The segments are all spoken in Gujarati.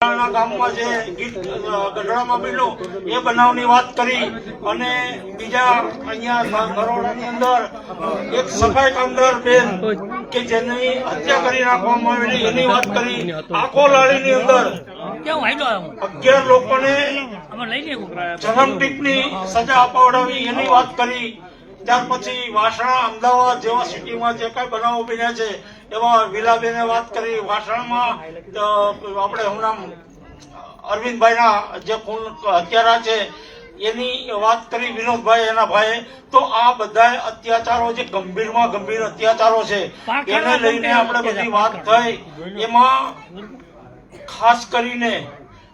ગામમાં જે ગીત ગઢડામાં બન્યું એ બનાવની વાત કરી અને બીજા અહીંયા બરોડાની અંદર એક સફાઈ કામદાર બેન કે જેની હત્યા કરી નાખવામાં આવેલી એની વાત કરી. આકોલાડીની અંદર 11 લોકોને જન્મટીપની સજા અપાવડાવી એની વાત કરી. ત્યાર પછી વાસણા અમદાવાદ જેવા સિટીમાં જે કઈ બનાવો બન્યા છે એવા વિલાબેને વાત કરી. વાસણામાં આપણે હમણાં અરવિંદભાઈના જે ખૂન હત્યારા છે એની વાત કરી, વિનોદભાઈ એના ભાઈ. તો આ બધા અત્યાચારો જે ગંભીરમાં ગંભીર અત્યાચારો છે એને લઈને આપણે બધી વાત થઈ. એમાં ખાસ કરીને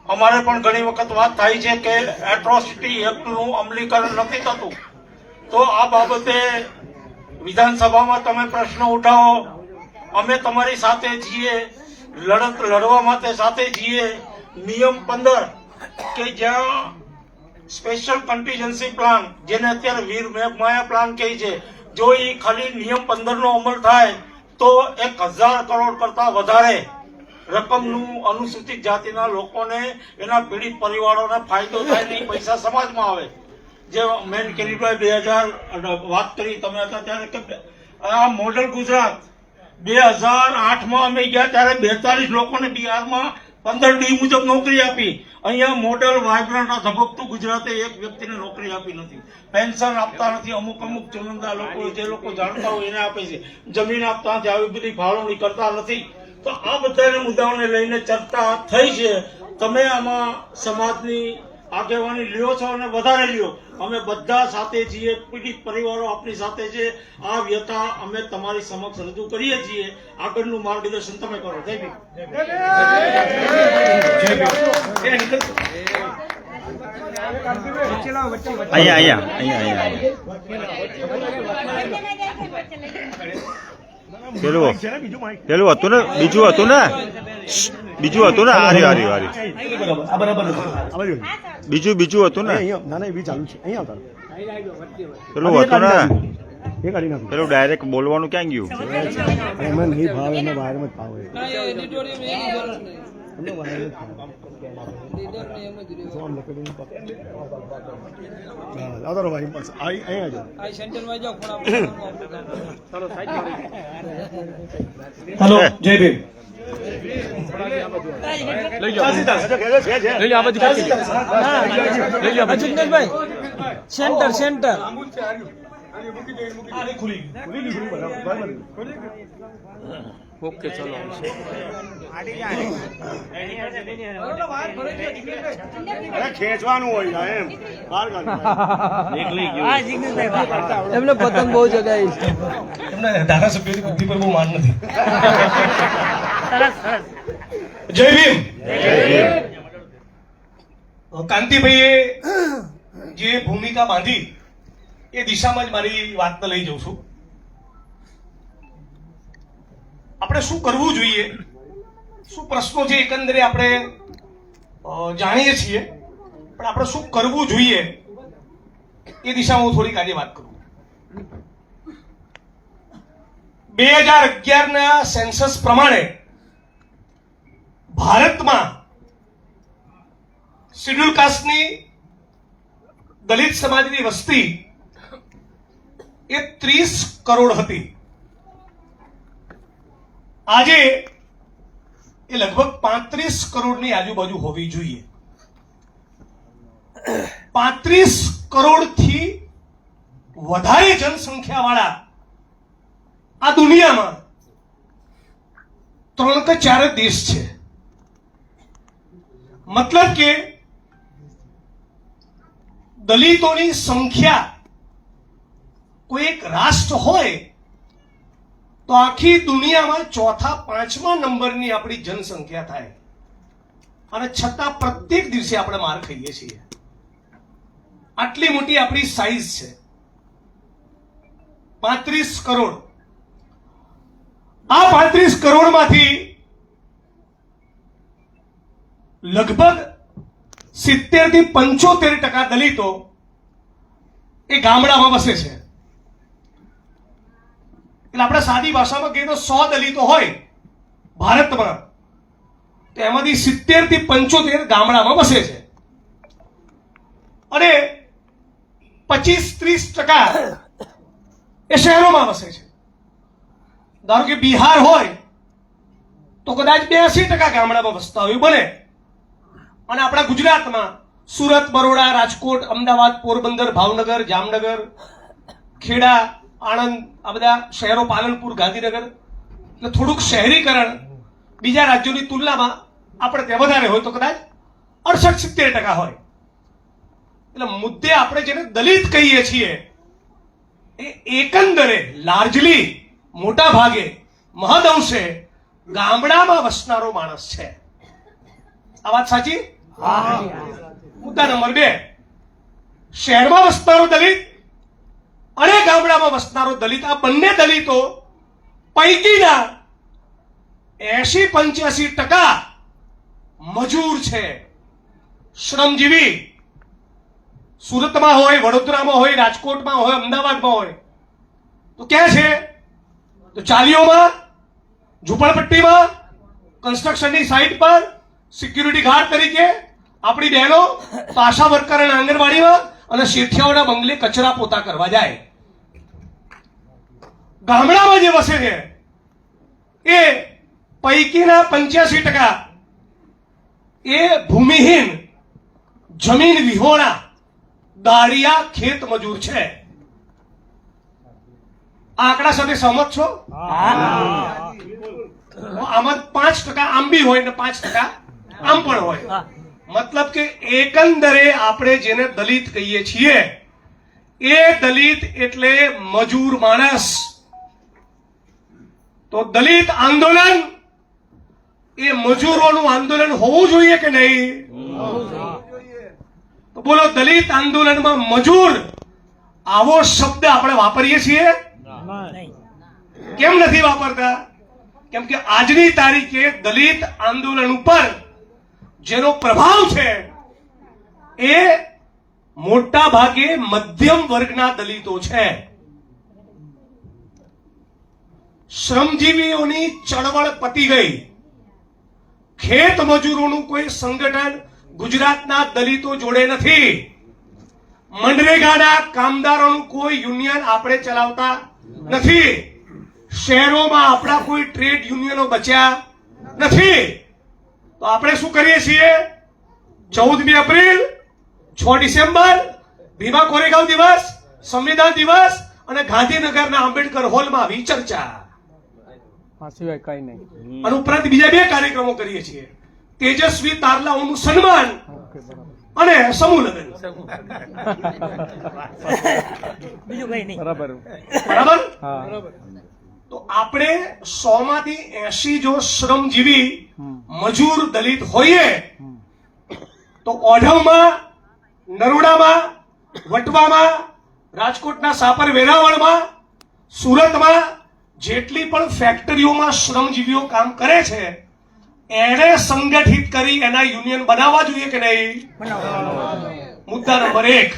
અમારે પણ ઘણી વખત વાત થાય છે કે એટ્રોસિટી એક્ટનું અમલીકરણ નથી થતું. તો આ બાબતે વિધાનસભામાં તમે પ્રશ્ન ઉઠાવો, અમે તમારી સાથે છીએ, લડત લડવા માટે સાથે છીએ. નિયમ 15 કે જ્યાં સ્પેશિયલ કન્ટીજન્સી પ્લાન જેને અત્યારે વીર મેઘમાયા પ્લાન કહે છે, જો એ ખાલી નિયમ 15 નો અમલ થાય તો 1000 કરોડ કરતા વધારે રકમનું અનુસૂચિત જાતિના લોકોને એના પીડિત પરિવારોને ફાયદો થાય ને પૈસા સમાજમાં આવે. જે મેન કેરીભાઈ 2000 વાત કરી તમે હતા ત્યારે કે આ મોડલ ગુજરાત 2008માં અમે ગયા ત્યારે 42 લોકોને બિહારમાં 15D મુજબ નોકરી આપી. અહીંયા મોડલ વાઇબ્રન્ટ ધબકતું ગુજરાતે એક વ્યક્તિને નોકરી આપી નથી. પેન્શન આપતા નથી. અમુક ચુનંદા લોકો જે લોકો જાણતા હોય એને આપે છે. જમીન આપતા નથી. આવી બધી ફાળવણી કરતા નથી. તો આ બધા મુદ્દાઓને લઈને ચર્ચા થઈ છે. તમે આમાં સમાજની આગેવાની લ્યો છો અને વધારે લ્યો. અમે બધા સાથે છીએ. પીડિત પરિવારો આપણી સાથે છે. આ વ્યથા અમે તમારી સમક્ષ રજૂ કરીએ છીએ. આગળનું માર્ગદર્શન તમે કરો. જય ભીમ. પેલું હતું ને, બીજું હતું ને, બીજું હતું ને, હારી બીજું હતું ને, પેલું હતું ને, પેલું ડાયરેક્ટ બોલવાનું ક્યાં ગયું? નહીં ભાવે એમને બહારમાં જ ભાવે. હેલો, જય ભીમ. સેન્ટર સેન્ટર ઓકે ચલો ખેંચવાનું હોય એમ એમને પતંગ બહુ જગાઈ. એમને ધારાસભ્યોની બુદ્ધિ પર બહુ માન નથી. જય ભીમ. કાંતિભાઈએ જે ભૂમિકા બાંધી એ દિશામાં જ મારી વાતને લઈ જઉં છું. આપણે શું કરવું જોઈએ, શું પ્રશ્નો છે એકંદરે આપણે જાણીએ છીએ, પણ આપણે શું કરવું જોઈએ એ દિશામાં હું થોડીક આજે વાત કરું. 2011 ના સેન્સસ પ્રમાણે ભારતમાં શેડ્યુલ કાસ્ટની દલિત સમાજની વસ્તી એ 30 કરોડ હતી. આજે એ લગભગ 35 કરોડની આજુબાજુ હોવી જોઈએ. 35 કરોડથી વધારે જનસંખ્યા વાળા આ દુનિયામાં 3 કે 4 દેશ છે. મતલબ કે દલિતોની સંખ્યા કોઈ એક રાષ્ટ્ર હોય તો આખી દુનિયામાં 4થા 5મા નંબરની આપણી જનસંખ્યા થાય, અને છતાં પ્રત્યેક દિવસે આપણે માર ખાઈએ છીએ. આટલી મોટી આપણી સાઈઝ છે. 35 કરોડ. આ 35 કરોડમાંથી લગભગ 70 થી 75% દલિતો એ ગામડામાં વસે છે. એટલે આપણે સાદી ભાષામાં કહીએ તો 100 દલિતો હોય ભારતમાં તો એમાંથી 70 થી 75 ગામડામાં વસે છે અને 25-30% એ શહેરોમાં વસે છે. ધારો કે બિહાર હોય તો કદાચ 82% ગામડામાં વસતા હોય બને. અને આપણા ગુજરાતમાં સુરત, બરોડા, રાજકોટ, અમદાવાદ, પોરબંદર, ભાવનગર, જામનગર, ખેડા, આણંદ, આ બધા શહેરો, પાલનપુર, ગાંધીનગર, એટલે થોડુંક શહેરીકરણ બીજા રાજ્યોની તુલનામાં આપણે ત્યાં વધારે હોય તો કદાચ 68-70% હોય. એટલે મુદ્દે આપણે જેને દલિત કહીએ છીએ એ એકંદરે લાર્જલી મોટા ભાગે મહદઅંશે ગામડામાં વસનારો માણસ છે. આ વાત સાચી? મુદ્દા નંબર 2, શહેરમાં વસનારો દલિત અને ગામડામાં વસનારો દલિત, આ બંને દલિતો પૈકીના 80-85% મજૂર છે, શ્રમજીવી. સુરતમાં હોય, વડોદરામાં હોય, રાજકોટમાં હોય, અમદાવાદમાં હોય તો ક્યાં છે? તો ચાલીઓમાં, ઝૂંપડપટ્ટીમાં, કન્સ્ટ્રક્શનની સાઇટ પર સિક્યુરિટી ગાર્ડ તરીકે, આપણી બહેનો તો આશા વર્કર અને આંગણવાડીમાં, અને શેઠિયાઓના બંગલે કચરા પોતા કરવા જાય. ગામડામાં જે વસે છે એ પૈકીના 85% એ ભૂમિહીન, જમીન વિહોણા, દાળિયા ખેત મજૂર છે. આ આંકડા સાથે સહમત છો? આમાં 5% આમ બી હોય ને 5% આમ પણ હોય. મતલબ કે એકંદરે આપણે જેને દલિત કહીએ છીએ એ દલિત એટલે મજૂર માણસ. તો દલિત આંદોલન એ મજૂરોનું આંદોલન હોવું જોઈએ કે નહીં? તો બોલો, દલિત આંદોલનમાં મજૂર આવો શબ્દ આપણે વાપરીએ છીએ? કેમ નથી વાપરતા? કેમ કે આજની તારીખે દલિત આંદોલન ઉપર જેનો પ્રભાવ છે એ મોટા ભાગે મધ્યમ વર્ગના દલિતો છે. શ્રમજીવીઓની ચળવળ પતી ગઈ. ખેત મજૂરોનું કોઈ સંગઠન ગુજરાતના દલિતો જોડે નથી. મનરેગાના કામદારોનું કોઈ યુનિયન આપણે ચલાવતા નથી. શહેરોમાં આપણા કોઈ ટ્રેડ યુનિયનો બચ્યા નથી. તો આપણે શું કરીએ છીએ? 14મી એપ્રિલ, 6 ડિસેમ્બર, ભીમા કોરેગાંવ દિવસ, સંવિધાન દિવસ અને ગાંધીનગરના આંબેડકર હોલમાં આવી ચર્ચા. સિવાય કઈ નહીં. અને ઉપરાંત બીજા 2 કાર્યક્રમો કરીએ છીએ: તેજસ્વી તારલાઓનું સન્માન અને સમૂહ લગ્ન. બીજું કઈ નહીં. બરાબર. બરાબર. હા. તો આપણે 100 માંથી 80 જો શ્રમજીવી મજૂર દલિત હોઈએ તો ઓઢવમાં, નરોડામાં, વટવામાં, રાજકોટના સાપર વેરાવળમાં, સુરતમાં જેટલી પણ ફેક્ટરીઓમાં શ્રમજીવીઓ કામ કરે છે એને સંગઠિત કરી એના યુનિયન બનાવવા જોઈએ કે નહીં? મુદ્દા નંબર 1.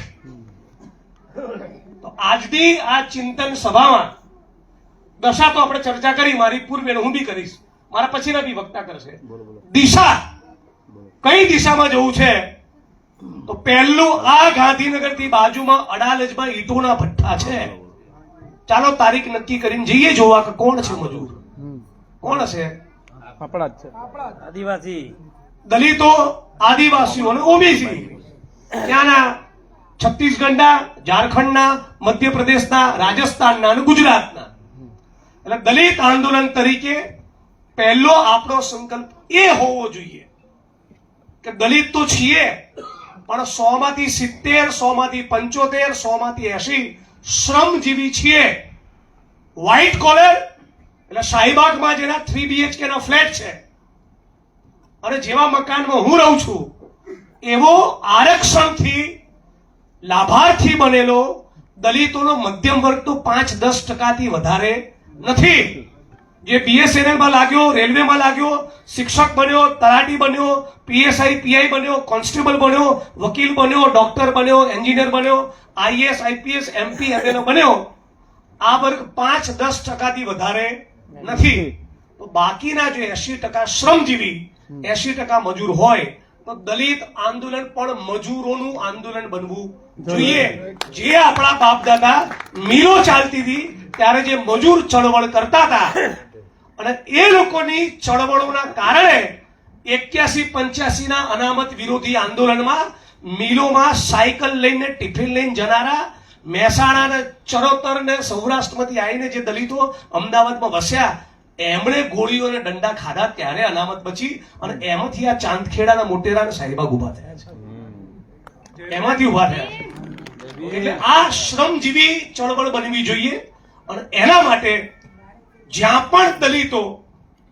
તો આજની આ ચિંતન સભામાં દશા તો આપણે ચર્ચા કરી, મારી પૂર્વે હું બી કરીશ, મારા પછીના બી વક્તા કરશે. દિશા, કઈ દિશામાં જવું છે? તો પહેલું આ ગાંધીનગર થી બાજુમાં અડાલજમાં ઈંટોના ભઠ્ઠા છે. ચાલો તારીખ નક્કી કરીને જઈએ જોવા કે કોણ છે મજૂર, કોણ હશે? આપણા જ છે. આદિવાસી દલિતો, આદિવાસીઓ અને ઓબીસી. ત્યાંના છત્તીસગઢના, ઝારખંડના, મધ્યપ્રદેશના, રાજસ્થાનના અને ગુજરાતના. એટલે દલિત આંદોલન તરીકે પહેલો આપણો સંકલ્પ એ હોવો જોઈએ કે દલિત તો છીએ પણ 100 માંથી 70, 100 માંથી 75, 100 માંથી 80 શ્રમજીવી છીએ. વ્હાઇટ કોલર એટલે શાહીબાગમાં જેના 3 BHK ના ફ્લેટ છે અને જેવા મકાનમાં હું રહું છું એવો આરક્ષણથી લાભાર્થી બનેલો દલિતોનો મધ્યમ વર્ગ તો 5-10% થી વધારે નથી. જે BSNL માં લાગ્યો, રેલવેમાં લાગ્યો, શિક્ષક બન્યો, તલાટી બન્યો, PSI, PI બન્યો, કોન્સ્ટેબલ બન્યો, વકીલ બન્યો, ડોક્ટર બન્યો, એન્જિનિયર બન્યો, IAS, IPS, MP, MLA બન્યો, આ વર્ગ 5-10% થી વધારે નથી. તો બાકીના જે 80% શ્રમજીવી 80% મજૂર હોય તો દલિત આંદોલન પણ મજૂરોનું આંદોલન બનવું જોઈએ. જે આપણા બાપ દાદા મિલો ચાલતી હતી ત્યારે જે મજૂર ચળવળ કરતા હતા અને એ લોકોની ચળવળોના કારણે 81-85 ના અનામત વિરોધી આંદોલનમાં મિલોમાં સાયકલ લઈને ટિફિન લઈને જનારા મહેસાણા ને ચરોતર ને સૌરાષ્ટ્રમાંથી આવીને જે દલિતો અમદાવાદમાં વસ્યા એમણે ગોળીઓ અને દંડા ખાધા ત્યારે અનામત બચી અને એમાંથી આ ચાંદખેડાના મોટેરા અને સાહેબાગ ઉભા થયા છે. એમાંથી ઉભા થયા છે. એટલે આ શ્રમજીવી ચળવળ બનવી જોઈએ અને એના માટે જ્યાં પણ દલિતો,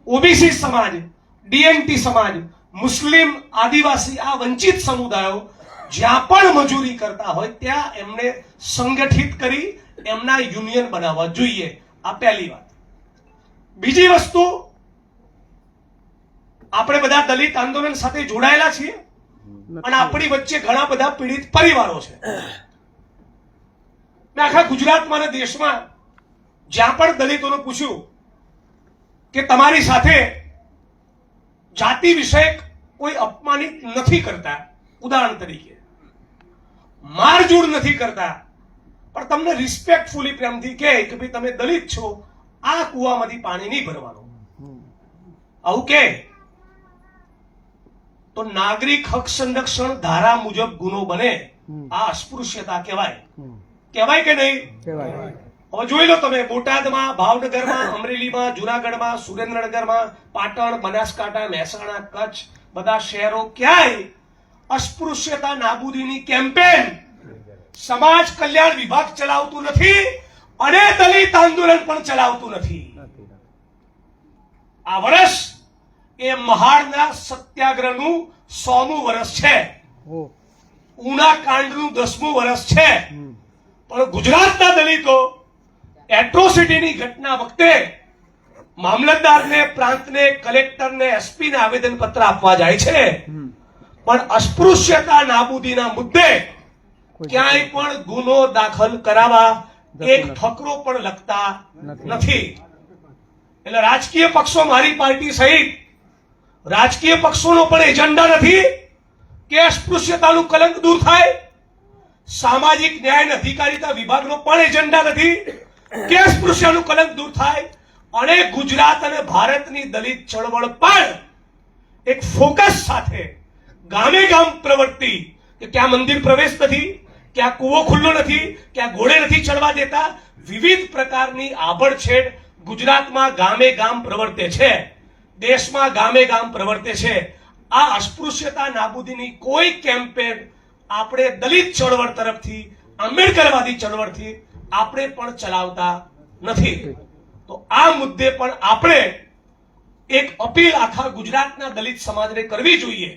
ઓબીસી સમાજ, ડીએનટી સમાજ, મુસ્લિમ, આદિવાસી આ વંચિત સમુદાયો જ્યાં પણ મજૂરી કરતા હોય ત્યાં એમને સંગઠિત કરી એમના યુનિયન બનાવવા જોઈએ. આ પહેલી વાત. બીજી વસ્તુ, આપણે બધા દલિત આંદોલન સાથે જોડાયેલા છીએ અને આપણી વચ્ચે ઘણા બધા પીડિત પરિવારો છે. મેં આખા ગુજરાતમાં અને દેશમાં જ્યાં પણ દલિતોને પૂછ્યું કે તમારી સાથે જાતિ વિષયક કોઈ અપમાનિત નથી કરતા, ઉદાહરણ તરીકે મારઝૂડ નથી કરતા, પણ તમને રિસ્પેક્ટફુલી પ્રેમથી કહે કે ભાઈ તમે દલિત છો, આ કુવામાંથી પાણી નહીં ભરવાનું, આવું કે તો નાગરિક હક સંરક્ષણ ધારા મુજબ ગુનો બને. આ અસ્પૃશ્યતા કહેવાય. કહેવાય કે નહીં? હવે જોઈ લો તમે, બોટાદમાં, ભાવનગરમાં, અમરેલીમાં, જુનાગઢમાં, સુરેન્દ્રનગરમાં, પાટણ, બનાસકાંઠા, મહેસાણા, કચ્છ, બધા શહેરો ક્યાંય અસ્પૃશ્યતા નાબૂદીની કેમ્પેન સમાજ કલ્યાણ વિભાગ ચલાવતું નથી અને દલિત આંદોલન પણ ચલાવતું નથી. આ વર્ષ એ મહાડના સત્યાગ્રહનું 100મું વર્ષ છે, ઉના કાંડનું 10મું વર્ષ છે. પણ ગુજરાતના દલિતો એટ્રોસિટીની ઘટના વખતે મામલતદારને, પ્રાંતને, કલેક્ટરને, એસપીને આવેદન પત્ર આપવા જાય છે, પણ અસ્પૃશ્યતા નાબૂદીના મુદ્દે ક્યાંય પણ ગુનો દાખલ કરાવવા એક ફકરો પણ લખતા નથી. એટલે રાજકીય પક્ષો, મારી પાર્ટી સહિત રાજકીય પક્ષોનો પણ એજન્ડા નથી કે અસ્પૃશ્યતાનું કલંક દૂર થાય. સામાજિક ન્યાય અને અધિકારીતા વિભાગનો પણ એજન્ડા નથી કે અસ્પૃશ્યનું કલંક દૂર થાય. અને ગુજરાત અને ભારતની દલિત ચળવળ પણ એક ફોકસ સાથે ગામે ગામ પ્રવર્તી કે ક્યાં મંદિર પ્રવેશ નથી, ક્યાં કૂવો ખુલ્લો નથી, ક્યાં ઘોડે નથી ચડવા દેતા, વિવિધ પ્રકારની આભડછેડ ગુજરાતમાં ગામે ગામ પ્રવર્તે છે, દેશમાં ગામે ગામ પ્રવર્તે છે. આ અસ્પૃશ્યતા નાબૂદીની કોઈ કેમ્પેન આપણે દલિત ચળવળ તરફથી, આંબેડકરવાદી ચળવળથી આપણે પણ ચલાવતા નથી. તો આ મુદ્દે પણ આપણે એક અપીલ આખા ગુજરાતના દલિત સમાજને કરવી જોઈએ.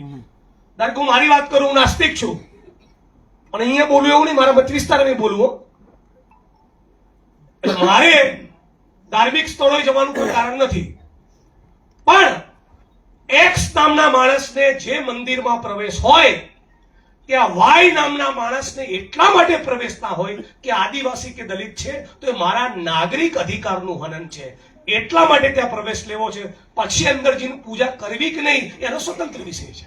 ધારો કે હું મારી વાત કરું, હું નાસ્તિક છું અને અહીંયા બોલું એવું નહીં, મારા મત વિસ્તારમાં બોલવું. એટલે મારે ધાર્મિક સ્થળોએ જવાનું કોઈ કારણ નથી, પણ એક્સ નામના માણસને જે મંદિરમાં પ્રવેશ હોય કે આ વાય નામના માણસને એટલા માટે પ્રવેશ ના હોય કે આદિવાસી કે દલિત છે તો એ મારા નાગરિક અધિકારનું હનન છે, એટલા માટે ત્યાં પ્રવેશ લેવો છે. પછી અંદરજીની પૂજા કરવી કે નહીં એનો સ્વતંત્ર વિષય છે.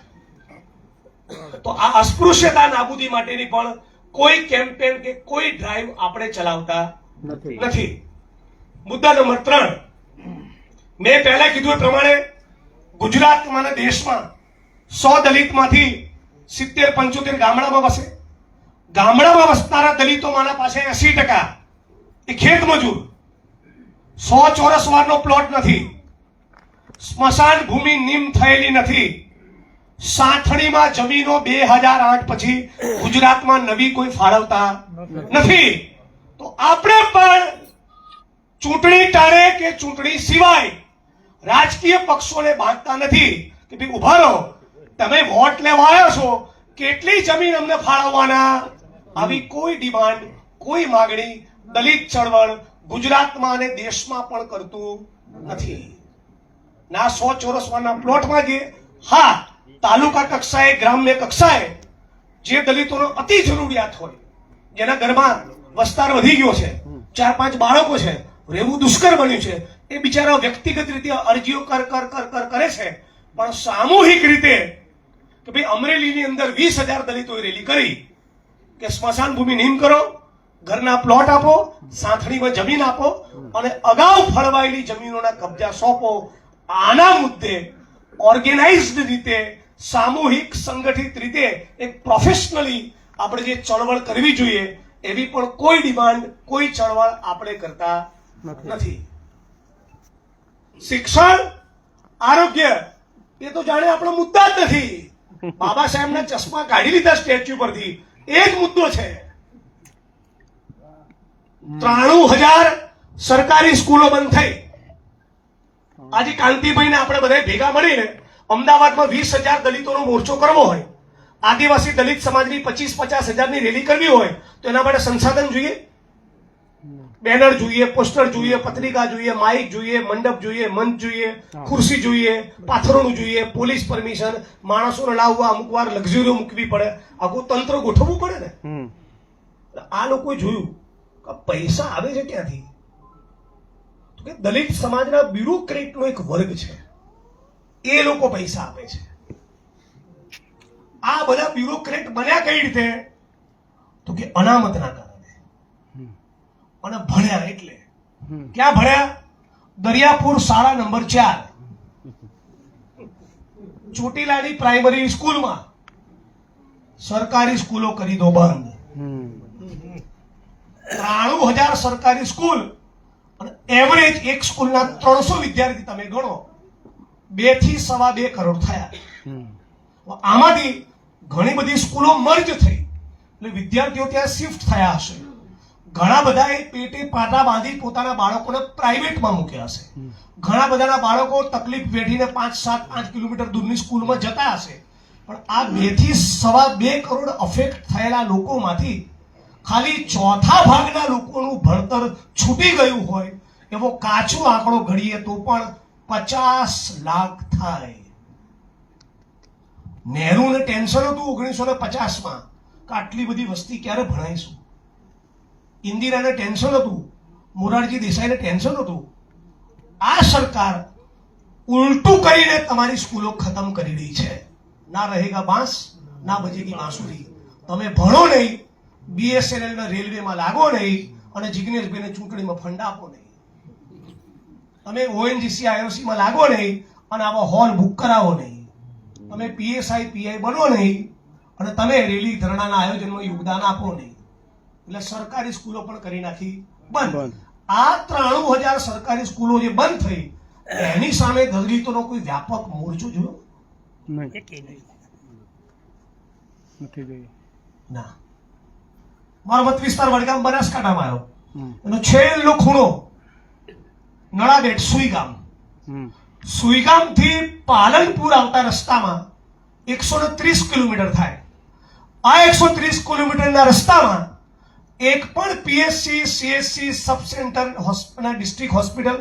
તો આ અસ્પૃશ્યતા નાબૂદી માટેની પણ કોઈ કેમ્પેન કે કોઈ ડ્રાઈવ આપણે ચલાવતા નથી. મુદ્દા નંબર 3, મેં પહેલા કીધું એ પ્રમાણે ગુજરાતમાં અને દેશમાં 100 દલિતમાંથી 70-75 ગામડામાં વસે. ગામડામાં વસનારા દલિતોમાંના પાસે 80% એ ખેત મજૂર, 100 ચોરસ વારનો પ્લોટ નથી, સ્મશાન ભૂમિ નિમ થયેલી નથી, સાંથણીમાં જમીનો 2008 પછી ગુજરાતમાં નવી કોઈ ફાળવતા નથી. તો આપણે પણ ચૂંટણી ટાળે કે ચૂંટણી સિવાય રાજકીય પક્ષોને બાંધતા નથી કે ભાઈ ઉભા રહો, તમે વોટ લેવા આવ્યો છો, કેટલી જમીન અમને ફાળવવાના, આવી કોઈ ડિમાન્ડ, કોઈ માગણી દલિત ચળવળ ગુજરાતમાં અને દેશમાં પણ કરતું નથી. ના 100 ચોરસ વારના પ્લોટમાં જે, હા તાલુકા કક્ષાએ, ગ્રામ્ય કક્ષાએ જે દલિતોનો અતિ જરૂરિયાત હોય, જેના ઘરમાં વસ્તાર વધી ગયો છે, 4-5 બાળકો છે, રહેવું દુષ્કર બન્યું છે, એ બિચારા વ્યક્તિગત રીતે અરજીઓ કરે છે, પણ સામૂહિક રીતે કે ભાઈ અમરેલીની અંદર 20,000 દલિતોએ રેલી કરી કે સ્મશાન ભૂમિ નિમ કરો, ઘરના પ્લોટ આપો, સાંથણીમાં જમીન આપો અને અગાઉ ફળવાયેલી જમીનોના કબજા સોંપો. આના મુદ્દે ઓર્ગેનાઇઝડ રીતે, સામૂહિક સંગઠિત રીતે એક પ્રોફેશનલી આપણે જે ચળવળ કરવી જોઈએ એવી પણ કોઈ ડિમાન્ડ, કોઈ ચળવળ આપણે કરતા નથી. શિક્ષણ, આરોગ્ય એ તો જાણે આપણો મુદ્દા જ નથી. બાબા સાહેબના ચશ્મા કાઢી લીધા સ્ટેચ્યુ પરથી, એ જ મુદ્દો છે. 93,000 સરકારી સ્કૂલો બંધ થઈ. આજે કાંતિભાઈને આપણે બધા ભેગા મળીને અમદાવાદમાં 20,000 દલિતોનો મોરચો કરવો હોય, આદિવાસી દલિત સમાજની 25-50,000 ની રેલી કરવી હોય તો એના માટે સંસાધન જોઈએ, બેનર જોઈએ, પોસ્ટર જોઈએ, પત્રિકા જોઈએ, માઇક જોઈએ, મંડપ જોઈએ, મંચ જોઈએ, ખુરશી જોઈએ, પાથરોનું જોઈએ, પોલીસ પરમિશન, માણસોને લાવવા અમુક વાર લક્ઝરીઓ મૂકવી પડે, આખું તંત્ર ગોઠવવું પડે ને. આ લોકોએ જોયું કે પૈસા આવે છે ક્યાંથી? તો કે દલિત સમાજના બ્યુરોક્રેટનો એક વર્ગ છે, એ લોકો પૈસા આપે છે. આ બધા બ્યુરોક્રેટ બન્યા કઈ રીતે? તો કે અનામતના કારણે. અને ભણ્યા એટલે ક્યાં ભણ્યા? દરિયાપુર શાળા નંબર 4, ચોટીલાની પ્રાઇમરી સ્કૂલમાં. સરકારી સ્કૂલો કરી દો બંધ. 93,000 સરકારી સ્કૂલ અને એવરેજ એક સ્કૂલના 300 વિદ્યાર્થી તમે ગણો, 2 થી 2.25 કરોડ થયા. આમાંથી ઘણી બધી સ્કૂલો મર્જ થઈ એટલે વિદ્યાર્થીઓ ત્યાં શિફ્ટ થયા હશે. ઘણા બધાએ પેટે પાટા બાંધી પોતાના બાળકોને પ્રાઇવેટમાં મૂક્યા હશે. ઘણા બધાના બાળકો તકલીફ વેઠીને 5-7-8 કિલોમીટર દૂરની સ્કૂલમાં જતા હશે. પણ આ 2 થી 2.25 કરોડ અફેક્ટ થયેલા લોકોમાંથી ખાલી ચોથા ભાગના લોકોનું ભણતર છૂટી ગયું હોય એવો કાચો આંકડો ઘડીએ તો પણ 50 લાખ થાય. નહેરુને ટેન્શન હતું 1950માં કે આટલી બધી વસ્તી ક્યારે ભણાઈશું. ઇન્દિરાને ટેન્શન હતું, મોરારજી દેસાઈને ટેન્શન હતું. આ સરકાર ઉલટું કરીને તમારી સ્કૂલો ખતમ કરી રહી છે. ના રહેગા બાંસ, ના બજેગી બાંસુરી. તમે ભણો નહીં, BSNL ના રેલવેમાં લાગો નહીં અને જિગ્નેશભાઈને ચૂંટણીમાં ફંડ આપો નહીં. તમે ONGC IOC માં લાગો નહીં અને આવા હોલ બુક કરાવો નહીં. તમે PSI PI બનો નહીં અને તમે રેલી ધરણાના આયોજનમાં યોગદાન આપો નહીં. એટલે સરકારી સ્કૂલો પણ કરી નાખી બંધ. આ 93,000 સરકારી સ્કૂલો જે બંધ થઈ એની સામે દલિતોનો કોઈ વ્યાપક મોરચો જોયો ના. મારો મત વિસ્તાર વડગામ બનાસકાંઠામાં આવ્યો. એનો છેલ્લો ખૂણો નળાબેટ સુઈગામ. સુઈગામ થી પાલનપુર આવતા રસ્તામાં 130 કિલોમીટર થાય. આ 130 કિલોમીટરના રસ્તામાં એક પણ PSC CSC સબ સેન્ટર ડિસ્ટ્રિક્ટ હોસ્પિટલ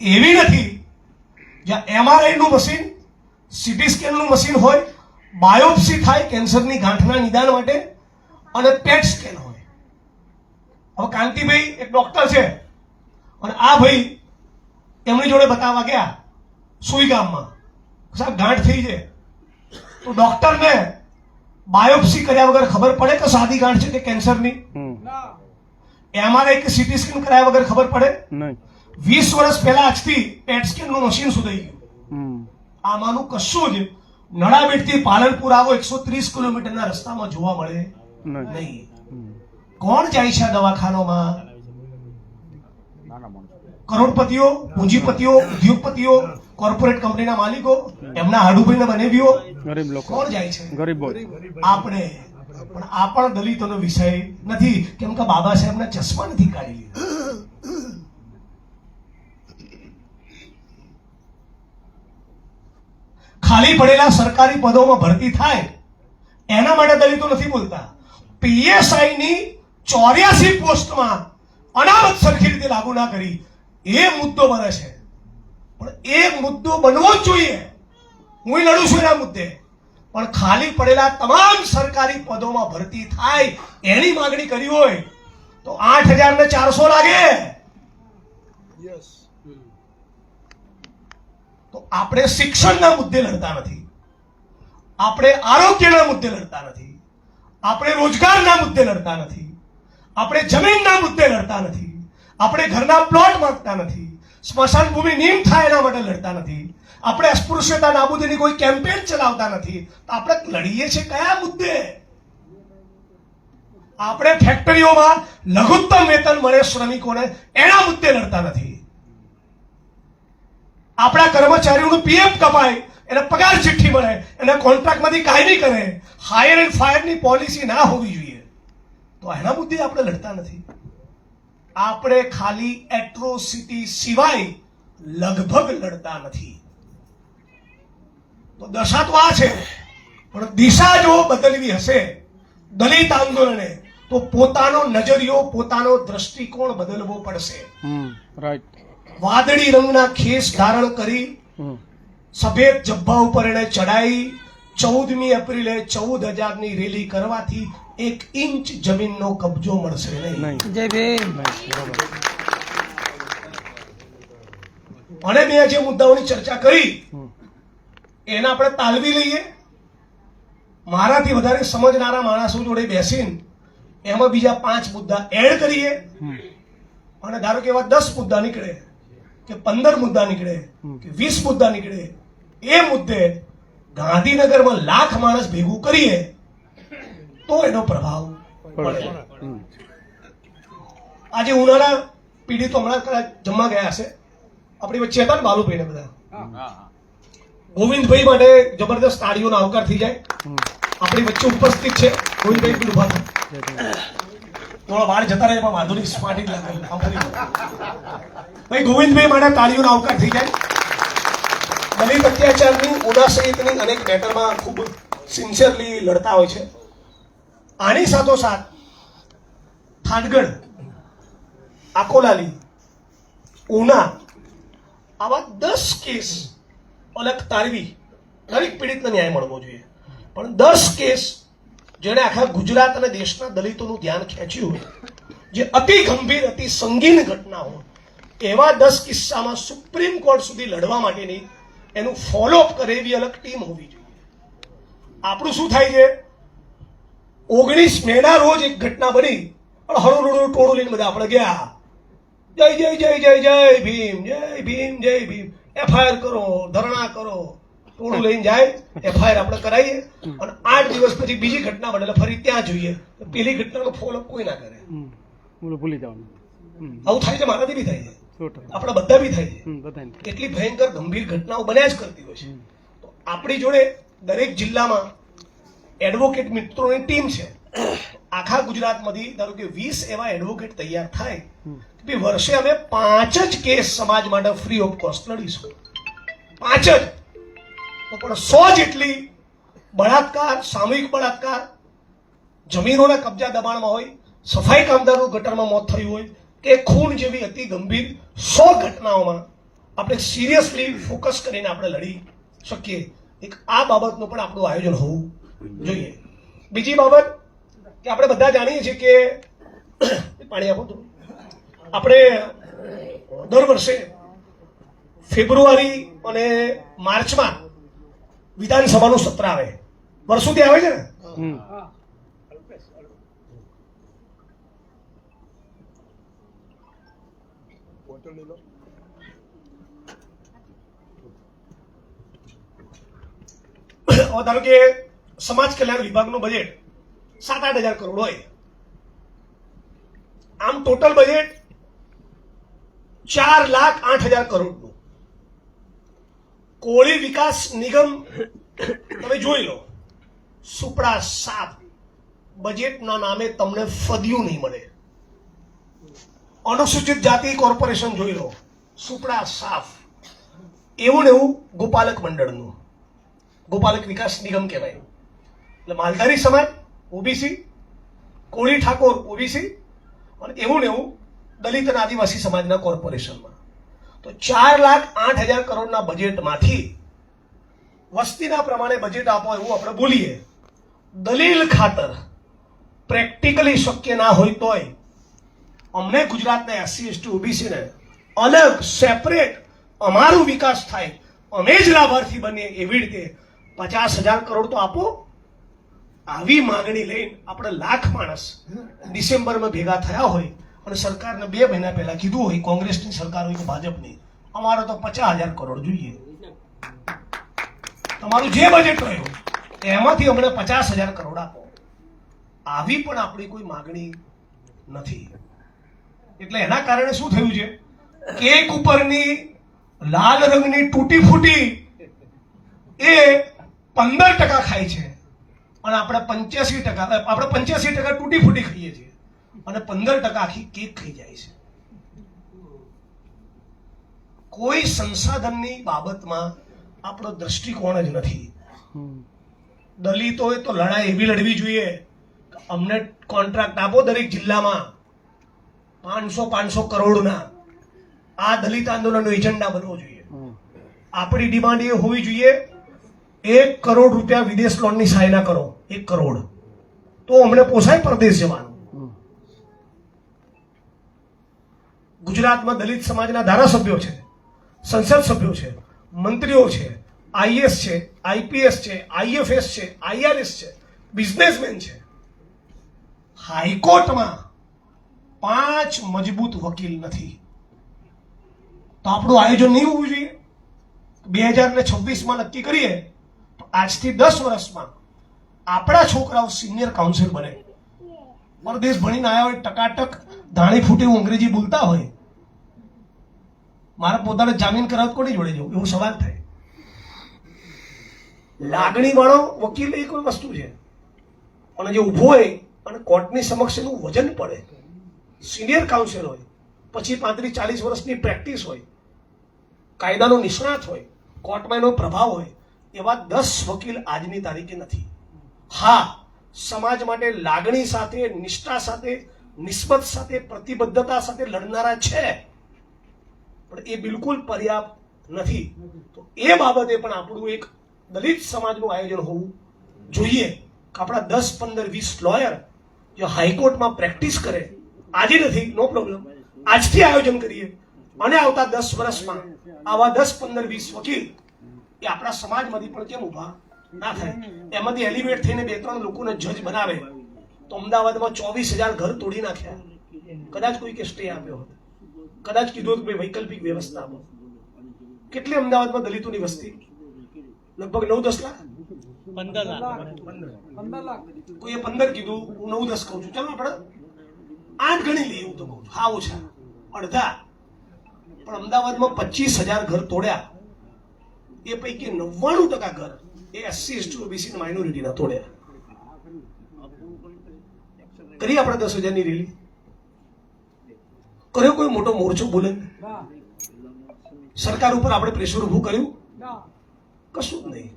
એવી નથી જ્યાં MRI નું મશીન, CT સ્કેન નું મશીન હોય, બાયોપ્સી થાય કેન્સરની ગાંઠના નિદાન માટે અને પેટ સ્કેન હોય. હવે કાંતિભાઈ એક ડોક્ટર છે અને આ ભાઈ એમની જોડે બતાવવા ગયા સુઈગામમાં, સાહેબ ગાંઠ થઈ છે. તો ડોક્ટરને બાયોપ્સી કર્યા વગર ખબર પડે કે સાદી ગાંઠ છે કે કેન્સરની? MRI કે CT સ્કેન કરાયા વગર ખબર પડે? 20 વર્ષ પહેલા આજથી પેટ સ્કેન નું મશીન સુધાઈ ગયું. આમાંનું કશું જ નળાબેટ થી પાલનપુર આવો 130 કિલોમીટરના રસ્તામાં જોવા મળે નહીં. કોણ જાય છે દવાખાનામાં? કરોડપતિઓ, પૂંજીપતિઓ, ઉદ્યોગપતિઓ, કોર્પોરેટ કંપનીના માલિકો, એમના હાડુભાઈના બનેવીઓ. ગરીબ લોકો કોણ જાય છે? ગરીબો. આપણે. પણ આ પણ દલિતોનો વિષય નથી કેમ કે બાબા સાહેબના ચશ્મા નથી કાઢી લીધા. ખાલી પડેલા સરકારી પદોમાં ભરતી થાય એના માટે દલિતો નથી બોલતા. PSI ની 84 પોસ્ટમાં અનામત સરખી રીતે લાગુ ના કરી એ મુદ્દો બને છે. પણ એ મુદ્દો બનવો જ જોઈએ. હું લડું છું એના મુદ્દે. પણ ખાલી પડેલા તમામ સરકારી પદોમાં ભરતી થાય એની માંગણી કરી હોય તો 8,400 લાગે. તો આપણે શિક્ષણના મુદ્દે લડતા નથી, આપણે આરોગ્યના મુદ્દે લડતા નથી, આપણે રોજગારના મુદ્દે લડતા નથી, આપણે જમીનના મુદ્દે લડતા નથી, આપણે ઘરના પ્લોટ માંગતા નથી, સ્મશાન ભૂમિ નીમ થાય એના માટે લડતા નથી, આપણે અસ્પૃશ્યતા નાબૂદીની કોઈ કેમ્પેન ચલાવતા નથી. તો આપણે લડીએ છીએ કયા મુદ્દે? આપણે ફેક્ટરીઓમાં લઘુત્તમ વેતન મળે શ્રમિકોને એના મુદ્દે લડતા નથી. આપણા કર્મચારીઓનું પીએફ કપાય, એને પગાર ચિઠ્ઠી મળે, એને કોન્ટ્રાક્ટમાંથી કાયમી કરે, હાયર એન્ડ ફાયરની પોલિસી ના હોવી જોઈએ, તો એના મુદ્દે આપણે લડતા નથી. આપણે ખાલી એટ્રોસિટી સિવાય લગભગ લડતા નથી. તો દશા તો આ છે, પણ દિશા જો બદલવી હશે દલિત આંદોલને, તો પોતાનો નજરિયો, પોતાનો દ્રષ્ટિકોણ બદલવો પડશે. રાઈટ. વાદળી રંગના ખેસ ધારણ કરી સફેદ જબ્બા ઉપર એને ચડાઈ 14મી એપ્રિલે 14,000ની રેલી કરવાથી 1 ઇંચ જમીનનો કબજો મળશે નહીં. જય ભીમ. અને મેં જે મુદ્દાઓની ચર્ચા કરી એને આપણે તાલવી લઈએ. મારાથી વધારે સમજનારા માણસો જોડે બેસીને એમાં બીજા 5 મુદ્દા એડ કરીએ, અને ધારો કે એવા 10 મુદ્દા નીકળે કે 15 મુદ્દા નીકળે કે 20 મુદ્દા નીકળે, એ મુદ્દે ગાંધીનગરમાં 1,00,000 માણસ ભેગું કરીએ તો એનો પ્રભાવ પડે. આજે ઉનાળા પીડિતો હમણાં કદાચ જમવા ગયા હશે, આપણી વચ્ચે હતા ને બાલુભાઈ ને બધા, ગોવિંદભાઈ માટે જબરદસ્ત તાળીઓનો આવકાર થઈ જાય. આપણી વચ્ચે ઉપસ્થિત છે ગોવિંદભાઈ, પેલું ઉભા થાય, થોડા વાળ જતા રહે પણ વાંધો નહીં, સ્માર્ટિંગ લાગે. ભાઈ ગોવિંદભાઈ માટે તાળીઓનો આવકાર થઈ જાય. દલિત અત્યાચારની, ઉના સહિતની અનેક મેટરમાં ખૂબ સિન્સિયરલી લડતા હોય છે. આની સાથોસાથ થાનગઢ, આકોલાલી, ઉના આવા 10 કેસ અલગ તારવી, દરેક પીડિતને ન્યાય મળવો જોઈએ, પણ 10 કેસ જેણે આખા ગુજરાત અને દેશના દલિતોનું ધ્યાન ખેંચ્યું હોય, જે અતિ ગંભીર, અતિ સંગીન ઘટના હોય, એવા 10 કિસ્સામાં સુપ્રીમ કોર્ટ સુધી લડવા માટેની એનું ફોલોઅપ કરે એવી અલગ ટીમ હોવી જોઈએ. આપણું શું થાય છે, 19 મેના રોજ એક ઘટના બની, પણ હળું ટોળું લઈને બધા આપણે ગયા, જય જય જય જય જય ભીમ, જય ભીમ, જય ભીમ, એફઆઈઆર કરો, ધરણા કરો, ટોળું લઈને જાય, એફઆઈઆર આપણે કરાવીએ, અને 8 દિવસ પછી બીજી ઘટના બને એટલે ફરી ત્યાં જોઈએ, પેલી ઘટનાનો ફોલોઅપ કોઈ ના કરે. ભૂલી જવાનું. આવું થાય છે, મારાથી બી થાય છે, 100%. આપણા બધા બી થાય છે. બધાને. એટલી ભયંકર ગંભીર ઘટનાઓ બન્યા જ કરતી હોય છે. તો આપણી જોડે દરેક જિલ્લામાં એડવોકેટ મિત્રોની ટીમ છે. આખા ગુજરાતમાંથી ધારો કે 20 એવા એડવોકેટ તૈયાર થાય કે વર્ષે અમે 5 જ કેસ સમાજ માટે ફ્રી ઓફ કોસ્ટ લડીશું. 5 જ. તો પણ 100 જેટલી બળાત્કાર, સામૂહિક બળાત્કાર, જમીનોના કબજા દબાણમાં હોય, સફાઈ કામદારો ગટરમાં મોત થયું હોય, કે ખૂન જેવી અતિ ગંભીર 100 ઘટનાઓમાં આપણે સિરિયસલી ફોકસ કરીને આપણે લડી શકીએ. એક આ બાબતનું પણ આપણું આયોજન હોવું જોઈએ. બીજી બાબત કે આપણે બધા જાણીએ છીએ કે પાણી આપો તો, આપણે દર વર્ષે ફેબ્રુઆરી અને માર્ચમાં વિધાનસભાનું સત્ર આવે, વર્ષોથી આવે છે ને. ધારો કે સમાજ કલ્યાણ વિભાગનું બજેટ 7-8 હજાર કરોડ હોય, આમ ટોટલ બજેટ 4,08,000 કરોડનું. કોળી વિકાસ નિગમ તમે જોઈ લો, સુપડા સાફ, બજેટના નામે તમને ફદિયું નહીં મળે. અનુસૂચિત જાતિ કોર્પોરેશન જોઈ લો, સુપડા સાફ. એવું ને એવું ગોપાલક મંડળનું, ગોપાલક વિકાસ નિગમ કહેવાય. એટલે માલધારી સમાજ ઓબીસી, કોળી ઠાકોર ઓબીસી, અને એવું ને એવું દલિત અને આદિવાસી સમાજના કોર્પોરેશનમાં. તો 4,08,000 કરોડના બજેટમાંથી વસ્તીના પ્રમાણે બજેટ આપો એવું આપણે બોલીએ. દલીલ ખાતર પ્રેક્ટિકલી શક્ય ના હોય તોય અમને ગુજરાતના SC ST OBC ને અલગ સેપરેટ અમારું વિકાસ થાય, અમે જ લાભાર્થી બનીએ એવી રીતે 50,000 કરોડ તો આપો. આવી માંગણી લઈને આપણે લાખ માણસ ડિસેમ્બરમાં ભેગા થયા હોય અને સરકારને 2 મહિના પહેલા કીધું હોય, કોંગ્રેસની સરકાર હોય કે ભાજપની, અમારે તો 50,000 કરોડ જોઈએ, તમારું જે બજેટ રહ્યું એમાંથી અમને 50,000 કરોડ આપો. આવી પણ આપણી કોઈ માંગણી નથી. એટલે એના કારણે શું થયું છે, કેક ઉપરની લાલ રંગની તૂટી ફૂટી એ 15% ખાય છે અને આપણે 85% તૂટી ફૂટી ખાઈએ છીએ અને 15% આખી કેક ખાઈ જાય છે. કોઈ સંસાધનની બાબતમાં આપણો દ્રષ્ટિકોણ જ નથી. દલિતોએ તો લડાઈ એવી લડવી જોઈએ કે અમને કોન્ટ્રાક્ટ આપો દરેક જિલ્લામાં 500 કરોડના. આ દલિત આંદોલનનો એજન્ડા બનવો જોઈએ. આપણી ડિમાન્ડ એ હોવી જોઈએ 1 કરોડ રૂપિયા વિદેશ લોનની સહાયના કરો. 1 કરોડ તો અમને પોસાય પરદેશ જવાનું. ગુજરાતમાં દલિત સમાજના ધારાસભ્યો છે, સંસદ સભ્યો છે, મંત્રીઓ છે, આઈએસ છે, આઈપીએસ છે, આઈએફએસ છે, આઈઆરએસ છે, બિઝનેસમેન છે. હાઈકોર્ટમાં 5 મજબૂત વકીલ નથી તો આપણું આયોજન નહીં હોવું જોઈએ. 2026માં નક્કી કરીએ તો આજથી 10 વર્ષમાં આપણા છોકરાઓ સિનિયર કાઉન્સિલ બને. પરદેશ ભણીને આવ્યા હોય, ટકાટક ધાણી ફૂટી અંગ્રેજી બોલતા હોય, મારા પોતાને જામીન કરાવ કોની જોડે જવું, એવો સવાલ થાય. લાગણી વાળો વકીલ એ કોઈ વસ્તુ છે અને જે ઉભો હોય અને કોર્ટની સમક્ષ એનું વજન પડે, સિનિયર કાઉન્સિલ હોય, પછી 35-40 વર્ષની પ્રેક્ટિસ હોય, કાયદાનો નિષ્ણાત હોય, કોર્ટમાં એનો પ્રભાવ હોય, એવા 10 વકીલ આજની તારીખે નથી. હા, સમાજ માટે લાગણી સાથે, નિષ્ઠા સાથે, નિસ્બત સાથે, પ્રતિબદ્ધતા સાથે લડનારા છે પણ એ બિલકુલ પર્યાપ્ત નથી. તો એ બાબતે પણ આપણું એક દલિત સમાજનું આયોજન હોવું જોઈએ કે આપણા 10, 15, 20 લોયર જે હાઈકોર્ટમાં પ્રેક્ટિસ કરે, આજે નથી, નો પ્રોબ્લેમ, આજથી આયોજન કરીએ અને આવતા 10 વર્ષમાં આવા 10, 15, 20 વકીલ એ આપણા સમાજમાંથી પણ કેમ ઉભા ના થાય. એમાંથી એલિવેટ થઈને 2-3 લોકોને જજ બનાવે તો અમદાવાદમાં 24,000 ઘર તોડી નાખ્યા. કદાચ કોઈ કે સ્ટે આપ્યો હોત, કદાચ કીધું કે વૈકલ્પિક વ્યવસ્થા આપો. કેટલી અમદાવાદમાં દલિતોની વસ્તી? લગભગ 9-10 લાખ, 15 લાખ. કોઈએ 15 કીધું, હું 9-10 કહું છું. ચાલો આપણે 8 ગણી લઈએ, હું તો કહું છું. હા, ઓછા, અડધા. પણ અમદાવાદમાં 25,000 ઘર તોડ્યા. એ પૈકી 99% ઘર એ SC, ST, OBC માઇનોરિટીના તોડ્યા. કરી આપણે 10,000ની રેલી? કર્યો કોઈ મોટો મોરચો બોલે? સરકાર ઉપર આપણે પ્રેશર ઉભું કર્યું? કશું જ નહીં.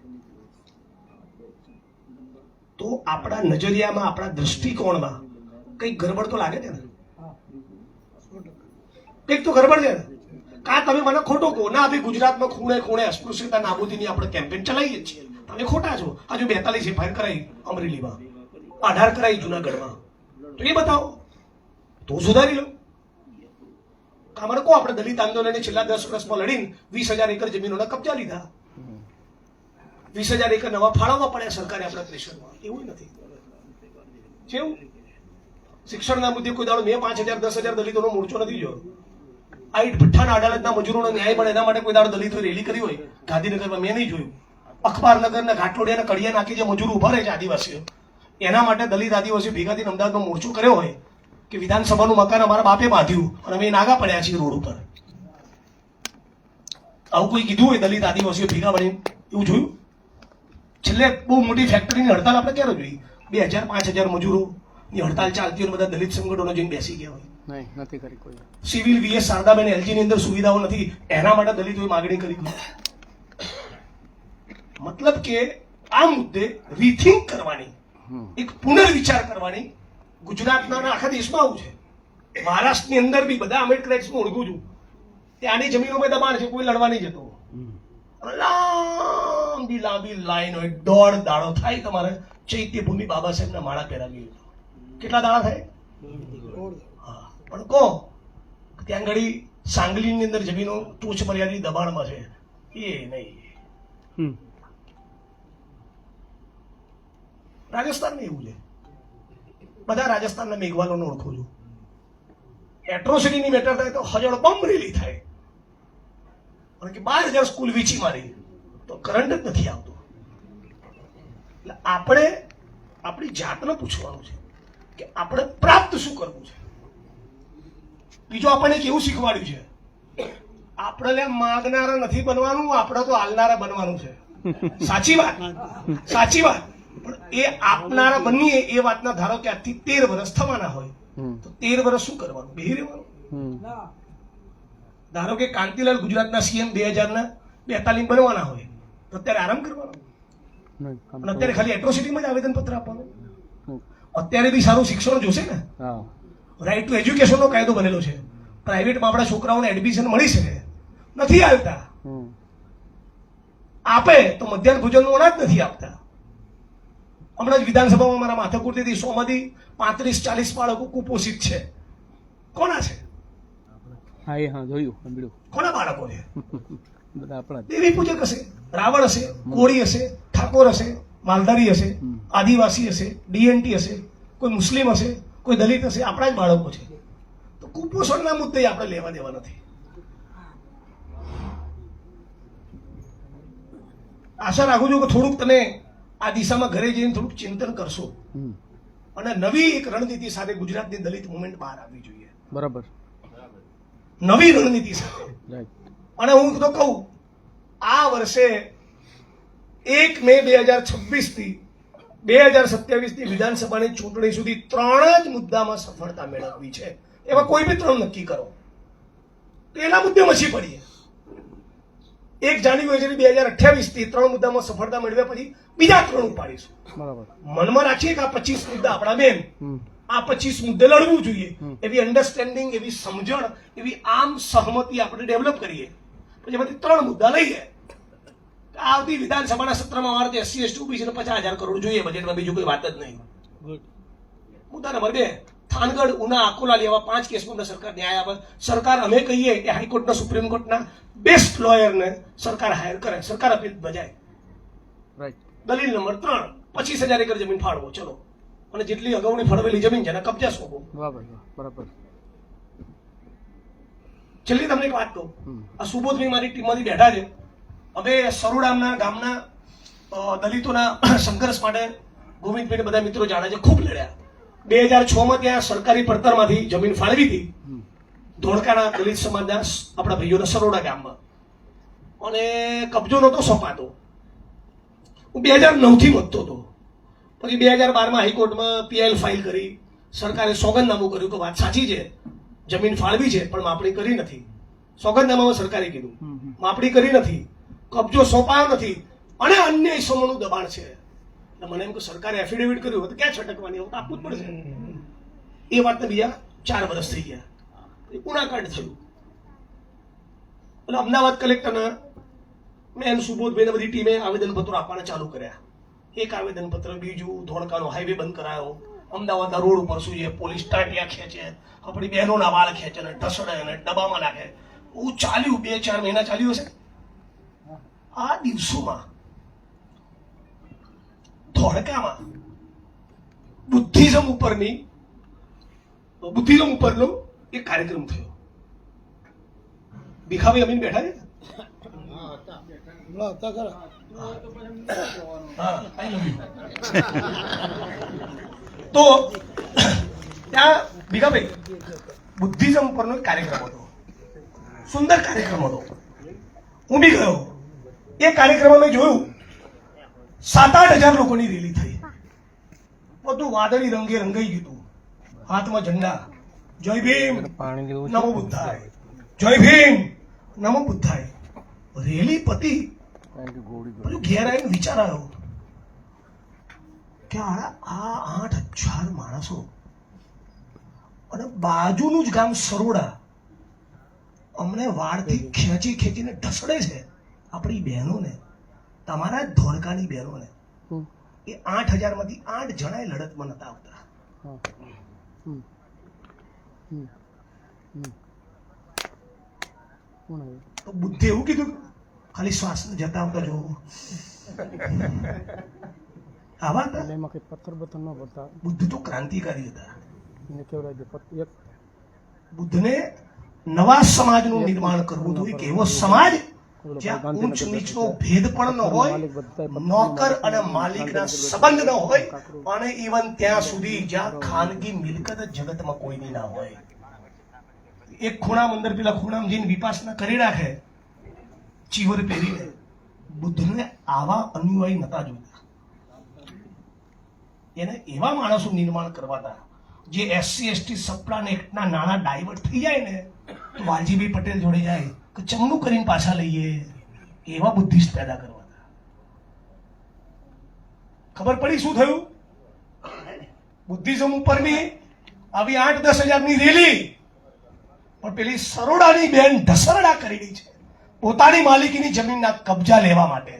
તો આપણા નજરિયામાં, આપણા દ્રષ્ટિકોણમાં કઈક ગરબડ તો લાગે છે ને? કઈક તો ગરબડ છે ને? કા તમે મને ખોટો કહો ના, ભાઈ ગુજરાતમાં ખૂણે ખૂણે અસ્પૃશ્યતા નાબૂદીની આપણે કેમ્પેન ચલાવીએ છીએ, તમે ખોટા છો. હજુ 42 FIR કરાઈ અમરેલીમાં, 18 કરાઈ જુનાગઢમાં, તો એ બતાવો તો સુધારી લો. અમારે કહો આપણે દલિત આંદોલનને છેલ્લા 10 વર્ષમાં લડીને 20,000 એકર જમીનોના કબજા લીધા, 20,000 એકર નવા ફાળવવા પડ્યા સરકારે આપણા પ્રેશરમાં. એવું નથી. કેવું શિક્ષણના મુદ્દે કોઈ દાડો મેં 5,000, 10,000 દલિતોનો મોરચો નથી જોયો. આ ભઠ્ઠાના અદાલતના મજૂરોનો ન્યાય મળે એના માટે કોઈ દાડો દલિતોએ રેલી કરી હોય ગાંધીનગરમાં મેં નહીં જોયું. અખબારનગરના ઘાટલોડિયાના કડિયા નાખી જે મજૂરો ઉભા રહે છે આદિવાસીઓ, એના માટે દલિત આદિવાસીઓ ભેગા થઈને અમદાવાદમાં મોરચો કર્યો હોય કે વિધાનસભાનું મકાન અમારા બાપે બાંધ્યું અને અમે નાગા પડ્યા છીએ રોડ ઉપર. આવું કોઈ કીધું હોય દલિત આદિવાસીઓ ભેગા મળીને? એવું જોયું? છેલ્લે બહુ મોટી ફેક્ટરીની હડતાલ આપણે ક્યારે જોઈ? 2,000-5,000 મજૂરોની હડતાલ ચાલતી હોય, બધા દલિત સંગઠનો જઈને બેસી ગયા હોય. નહીં, નથી કરી કોઈ. સિવિલ VS શારદાબેન LG ની અંદર સુવિધાઓ નથી, એના માટે દલિતોએ માગણી કરી. મતલબ કે આ મુદ્દે રીથિંક કરવાની, એક પુનર્વિચાર કરવાની ગુજરાતના આખા દેશમાં આવું છે. મહારાષ્ટ્રની અંદર બી બધા આંબેડકરાઇટ્સનું ઓળખું છું, ત્યાંની જમીનોમાં દબાણ છે, કોઈ લડવા નહીં જતો. લાંબી લાંબી લાઈન હોય, 1.5 દાડો થાય તમારે ચૈત્યભૂમિ બાબા સાહેબના માળા પહેરાવી. કેટલા દાડા થાય? પણ કહો ત્યાં ઘડી સાંગલીની અંદર જમીનો ટોચ મર્યાદિત દબાણમાં છે, એ નહીં. હમ રાજસ્થાનમાં એવું છે, બધા રાજસ્થાનના મેઘવાલોને ઓળખું છું. એટ્રોસિટીની મેટર થાય તો હજળબંબ રેલી થાય અને કે 12,000 સ્કૂલ વીચી મારી તો કરંટ જ નથી આવતો. એટલે આપણે આપણી જાતને પૂછવાનું છે કે આપણે પ્રાપ્ત શું કરવું છે. બીજું આપણને કેવું શીખવાડ્યું છે, આપણે માગનારા નથી બનવાનું, આપણે તો હાલનારા બનવાનું છે. સાચી વાત, સાચી વાત. પણ એ આપનારા બનીએ એ વાતના ધારો કે આજથી 13 વર્ષ થવાના હોય તો 13 વર્ષ શું કરવાનું, બેહી રહેવાનું. ધારો કે કાંતિલાલ ગુજરાતના સીએમ 2042 બનવાના હોય તો અત્યારે આરામ કરવાનો અને અત્યારે ખાલી એટ્રોસિટીમાં જ આવેદન પત્ર આપવાનું. અત્યારે બી સારું શિક્ષણ જોશે ને. રાઈટ ટુ એજ્યુકેશનનો કાયદો બનેલો છે, પ્રાઇવેટમાં આપણા છોકરાઓને એડમિશન મળી શકે, નથી આવતા. આપે તો મધ્યાહન ભોજનનું અનાજ નથી આપતા. હમણાં જ વિધાનસભામાં મારા માથાકૂટથી 100 માંથી 35-40 બાળકો કુપોષિત છે. કોના છે? હા એ હા જોયું સાંભળ્યું. કોના બાળકો છે? બધા આપણા જ. દેવી પૂજક હશે, રાવણ હશે, કોળી હશે, ઠાકોર હશે, માલધારી હશે, આદિવાસી હશે, ડીએનટી હશે, કોઈ મુસ્લિમ હશે, કોઈ દલિત હશે, આપણા જ બાળકો છે. તો કુપોષણના મુદ્દે આપણે લેવા દેવા નથી. આશા રાખું છું કે થોડુંક તમે આ દિશામાં ઘરે જઈને થોડુંક ચિંતન કરશો અને નવી એક રણનીતિ સાથે ગુજરાતની દલિત મુવમેન્ટ બહાર આવવી જોઈએ. બરાબર. નવી રણનીતિ સાથે. રાઈટ. અને હું તો કહું, આ વર્ષે 1 મે 2026 થી 2027 ની વિધાનસભાની ચૂંટણી સુધી 3 જ મુદ્દામાં સફળતા મેળવવી છે. એવા કોઈ બી 3 નક્કી કરો તો એના મુદ્દે મચી પડીએ. 1 જાન્યુઆરી 2028 થી 3 મુદ્દામાં સફળતા મેળવ્યા પછી બીજા 3 ઉપાડીશું. બરાબર. મનમાં રાખીએ કે આ 25 મુદ્દા આપણા બેન, આ 25 મુદ્દે લડવું જોઈએ. એવી અન્ડરસ્ટેન્ડિંગ, એવી સમજણ, એવી આમ સહમતિ આપણે ડેવલપ કરીએ. પછી એમાંથી 3 મુદ્દા લઈએ. આવતી વિધાનસભાના સત્રમાં અમારે SC ST OBC ને 50,000 કરોડ જોઈએ બજેટમાં, બીજું કોઈ વાત જ નહીં. મુદ્દા નંબર 2, થાનગઢ, ઉના, અકોલા એવા 5 કેસમાં અમને સરકાર ન્યાય આપે. સરકાર અમે કહીએ કે હાઈકોર્ટના, સુપ્રીમ કોર્ટના બેસ્ટ લોયરને સરકાર હાયર કરે, સરકાર અપીલ બજાય. રાઈટ. દલીલ નંબર 3, 25,000 એકર જમીન ફાળવો, ચલો. અને જેટલી અગાઉની ફળવેલી જમીન છે એના કબજા સોંપો. બરાબર. બરાબર. છેલ્લી તમને એક વાત કહું, આ સુબોધભાઈ મારી ટીમમાંથી બેઠા છે. અમે સરોડાના ગામના દલિતોના સંઘર્ષ માટે ગોવિંદભાઈ બધા મિત્રો જાણે છે, ખૂબ લડ્યા. 2006માં ત્યાં સરકારી પડતરમાંથી જમીન ફાળવી હતી ધોળકાના દલિત સમાજના આપણા ભાઈઓના સરોડા ગામમાં, અને કબજો નહોતો સોંપાતો. હું 2009 થી વધતો હતો. પછી 2012માં હાઈકોર્ટમાં PIL ફાઇલ કરી, સરકારે સોગંદનામું કર્યું કે વાત સાચી છે, જમીન ફાળવી છે પણ માપણી કરી નથી. સોગંદનામામાં સરકારે કીધું માપણી કરી નથી, કબજો સોંપાયો નથી અને અન્ય ઇસમોનું દબાણ છે. એટલે મને એમ કે સરકારે એફિડેવિટ કર્યું તો ક્યાં છટકવાની, હવે તો આપવું જ પડશે. એ વાતને બીજા 4 વર્ષ થઈ ગયા. ગુણાકાંડ થયું એટલે અમદાવાદ કલેક્ટરને મેં સુબોધભાઈને બધી ટીમે આવેદનપત્રો આપવાના ચાલુ કર્યા. એક આવેદનપત્ર, બીજું, ધોળકાનો હાઈવે બંધ કરાયો, અમદાવાદના રોડ ઉપર શું છે, પોલીસ ટાંટિયા ખેંચે, આપણી બહેનોના વાળ ખેંચે ને ઢસડે અને ડબ્બામાં નાખે. હું ચાલ્યું, 2-4 મહિના ચાલ્યું હશે. આ દિવસોમાં ધોળકામાં બુદ્ધિઝમ ઉપરનો એક કાર્યક્રમ થયો. ભીખાભાઈ અમીન બેઠા છે. તો ત્યાં ભીખાભાઈ બુદ્ધિઝમ પરનો એક કાર્યક્રમ હતો, સુંદર કાર્યક્રમ હતો. હું બી ગયો. એ કાર્યક્રમમાં મેં જોયું 7-8 હજાર લોકોની રેલી થઈ. બધું વાદળી રંગે રંગાઈ ગયું હતું. હાથમાં ઝંડા, જય ભીમ, નમો બુદ્ધાય, જય ભીમ, નમો બુદ્ધાય. રેલી પતી પેલું ઘેર આવીને વિચાર આવ્યો કે આ 8,000 માણસો અને બાજુનું જ ગામ સરોડા અમને વાળથી ખેંચીને ઢસડે છે. આપણી બહેનોને, તમારા જ ધોળકાની બહેનોને. એ 8,000 માંથી 8 જણાએ લડતમાં નતા આવતા. તો બુદ્ધે એવું કીધું, ખાલી શ્વાસ જતા આવતા જોવો. આવા હતા. એટલે એમાં કંઈ પથ્થર બથ્થર ન પડતા બુદ્ધ તો ક્રાંતિકારી હતા. એને કેવડાય છે એક બુદ્ધને નવા સમાજનું નિર્માણ કરવું હતું. એક એવો સમાજ જ્યાં ઊંચ નીચનો ભેદ પણ ન હોય, નોકર અને માલિકના સંબંધ ન હોય, અને ઇવન ત્યાં સુધી જ્યાં ખાનગી મિલકત જગતમાં કોઈની ના હોય. એક ખૂણામાં અંદર પેલા ખૂણામાં જઈને વિપાસના કરી રાખે ચીવર પહેરીને. બુદ્ધને આવા અનુયાયી નતા જોઈતા. એને એવા માણસો નિર્માણ કરવાતા જે SC/ST સપ્લાન એક્ટના નાણાં ડાયવર્ટ થઈ જાય ને તો વાલજીભાઈ પટેલ જોડે જાય કે ચમનું કરીને પાછા લઈએ. એવા બુદ્ધિસ્ટ પેદા કરવાતા. ખબર પડી શું થયું? બુદ્ધિઝમ ઉપરની આવી 8-10 હજારની રેલી, પણ પેલી સરોડાની બેન ઢસરડા કરેલી છે પોતાની માલિકીની જમીનના કબજા લેવા માટે.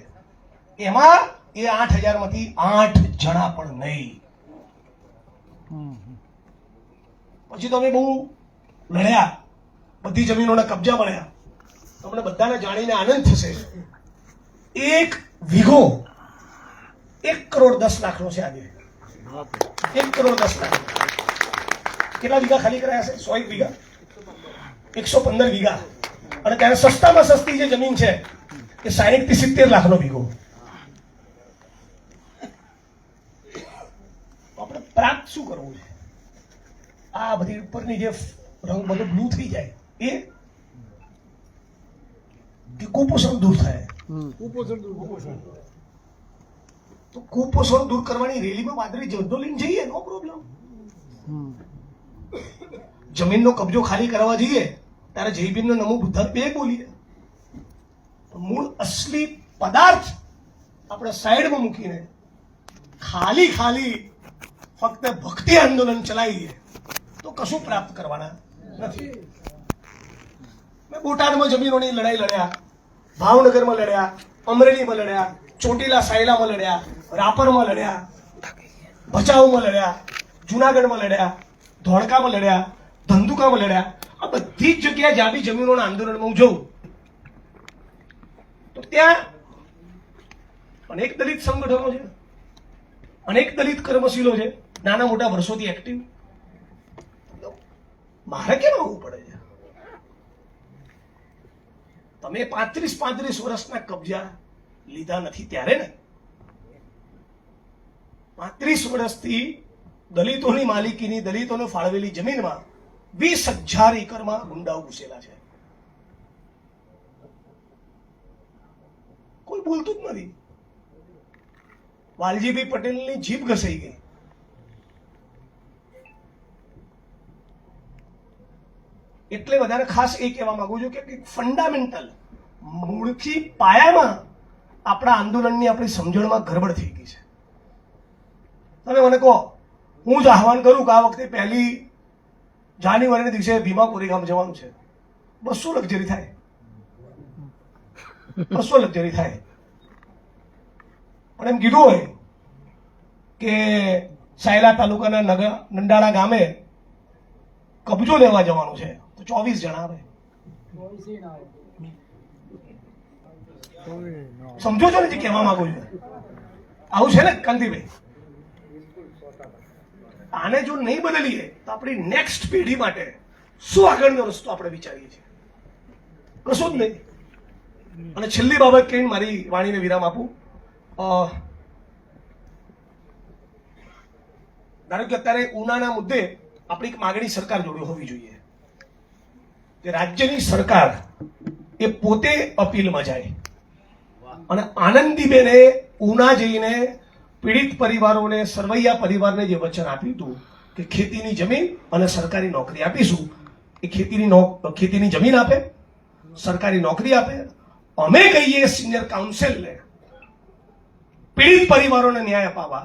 એમાં એ 8,000 માંથી 8 જણા પણ નહીં. પછી તમે બહુ લડ્યા, બધી જમીનોના કબજા મળ્યા. તમને બધાને જાણીને આનંદ થશે. 1 વીઘો 1 કરોડ 10 લાખનો છે આજે. 1 કરોડ 10 લાખ. કેટલા વીઘા ખાલી કરાયા છે? 101 વીઘા, 115 વીઘા. અને ત્યારે સસ્તામાં સસ્તી જે જમીન છે એ 60 થી 70 લાખનો વીઘો. આપણે પ્રાપ્ત શું કરવું છે? આ બધી ઉપરની જે રંગ બધો બ્લુ થઈ જાય એ કે કુપોષણ દૂર થાય. તો કુપોષણ દૂર કરવાની રેલીમાં વાદળી ઝંડો લઈને જઈએ, નો પ્રોબ્લેમ. જમીનનો કબજો ખાલી કરવા જઈએ ત્યારે જય ભીમનો નમો બુદ્ધાય બે બોલીએ. મૂળ અસલી પદાર્થ આપણે સાઈડમાં મૂકીને ખાલી ફક્ત ભક્તિ આંદોલન ચલાવીએ તો કશું પ્રાપ્ત કરવાના નથી. મેં બોટાદમાં જમીનોની લડાઈ લડ્યા, ભાવનગરમાં લડ્યા, અમરેલીમાં લડ્યા, ચોટીલા સાયલામાં લડ્યા, રાપરમાં લડ્યા, ભચાઉમાં લડ્યા, જુનાગઢમાં લડ્યા, ધોળકામાં લડ્યા, ધંધુકામાં લડ્યા. આ બધી જ જગ્યાએ જ્યાં બી જમીનોના આંદોલનમાં હું જઉં તો ત્યાં અનેક દલિત સંગઠનો છે, અનેક દલિત કર્મશીલો છે, નાના મોટા વર્ષોથી એક્ટિવ. મારે કેમ આવવું પડે છે? તમે 35 વર્ષના કબજા લીધા નથી ત્યારે ને. 35 વર્ષથી દલિતોની માલિકીની, દલિતોને ફાળવેલી જમીનમાં 20,000 એકરમાં ગુંડાઓ ઘૂસેલા છે. કોઈ બોલતું જ નથી. વાલજીભાઈ પટેલની જીભ ઘસાઈ ગઈ. એટલે વધારે ખાસ એ કહેવા માંગુ છું કે ફંડામેન્ટલ મૂળથી પાયામાં આપણા આંદોલનની આપણી સમજણમાં ગરબડ થઈ ગઈ છે. તમે મને કહો, હું જ આહવાન કરું કે આ વખતે 1 જાન્યુઆરીના દિવસે ભીમા કોરેગામ જવાનું છે, 200 લક્ઝરી થાય. 200 લક્ઝરી થાય. પણ એમ કીધું હોય કે સાયલા તાલુકાના નંડાળા ગામે કબજો લેવા જવાનું છે તો 24 જણા આવે. સમજો છો ને જે કહેવા માંગુ છું? આવું છે ને કાંતિભાઈ? આને જો નહીં બદલીએ તો આપણી નેક્સ્ટ પેઢી માટે શું આગળનો રસ્તો આપણે વિચારીએ છીએ? કશું જ નહીં. અને છેલ્લી બાબત કહીને મારી વાણીને વિરામ આપું. ધારો કે અત્યારે ઉનાના મુદ્દે આપણી એક માગણી સરકાર જોડે હોવી જોઈએ કે રાજ્યની સરકાર એ પોતે અપીલમાં જાય અને આનંદીબેને ઉના જઈને પીડિત પરિવારોને, સરવૈયા પરિવારને જે વચન આપ્યું હતું કે ખેતીની જમીન અને સરકારી નોકરી આપીશું, એ ખેતીની જમીન આપે, સરકારી નોકરી આપે. અમે કહીએ સિનિયર કાઉન્સિલને પીડિત પરિવારોને ન્યાય અપાવવા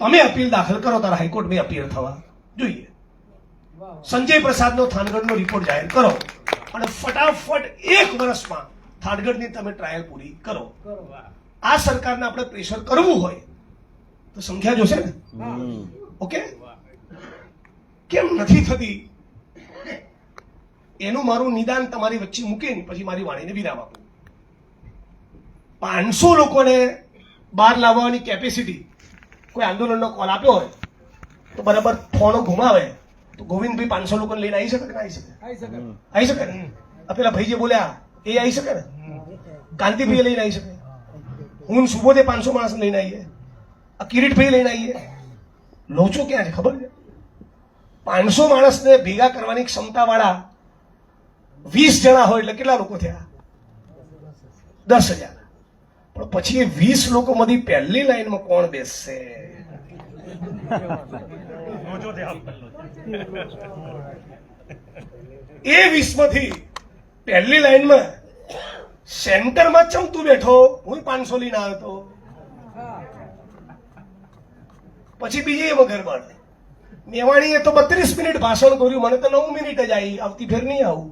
તમે અપીલ દાખલ કરો, તારા હાઈકોર્ટમાં અપીલ થવા જોઈએ. સંજય પ્રસાદનો થાનગઢનો રિપોર્ટ જાહેર કરો અને ફટાફટ 1 વર્ષમાં થાનગઢની તમે ટ્રાયલ પૂરી કરો. આ સરકારને આપણે પ્રેશર કરવું હોય તો સંખ્યા જોશે ને. ઓકે, કેમ નથી થતી એનું મારું નિદાન તમારી વચ્ચે મૂકીને પછી મારી વાણીને વિરામ આપું. 500 લોકોને બહાર લાવવાની કેપેસિટી કોઈ આંદોલનનો કોલ આપ્યો હોય તો બરાબર ફોનો ઘુમાવે તો ગોવિંદભાઈ 500 લોકોને લઈને આવી શકે કે ના આવી શકે? આવી શકે ને? આ પેલા ભાઈ જે બોલ્યા એ આવી શકે ને? કાંતિભાઈ લઈને આવી શકે? હું ને સુબોધે 500 માણસ લઈને આવીએ, આ કિરીટભાઈ લઈને આવીએ. લોચો ક્યાં છે ખબર છે? 500 માણસને ભેગા કરવાની ક્ષમતા વાળા 20 જણા હોય એટલે કેટલા લોકો થયા? 10,000. પણ પછી એ 20 લોકોમાંથી પહેલી લાઈનમાં કોણ બેસશે? એ 20 માંથી પહેલી લાઈનમાં સેન્ટરમાં ચમ તું બેઠો? હું 500 લઈને આવ્યો હતો. પછી બીજી એમાં ગરબડ. મેવાણીએ તો 32 મિનિટ ભાષણ કર્યું, મને તો 9 મિનિટ જ આવી. આવતી ફેર નહીં આવું.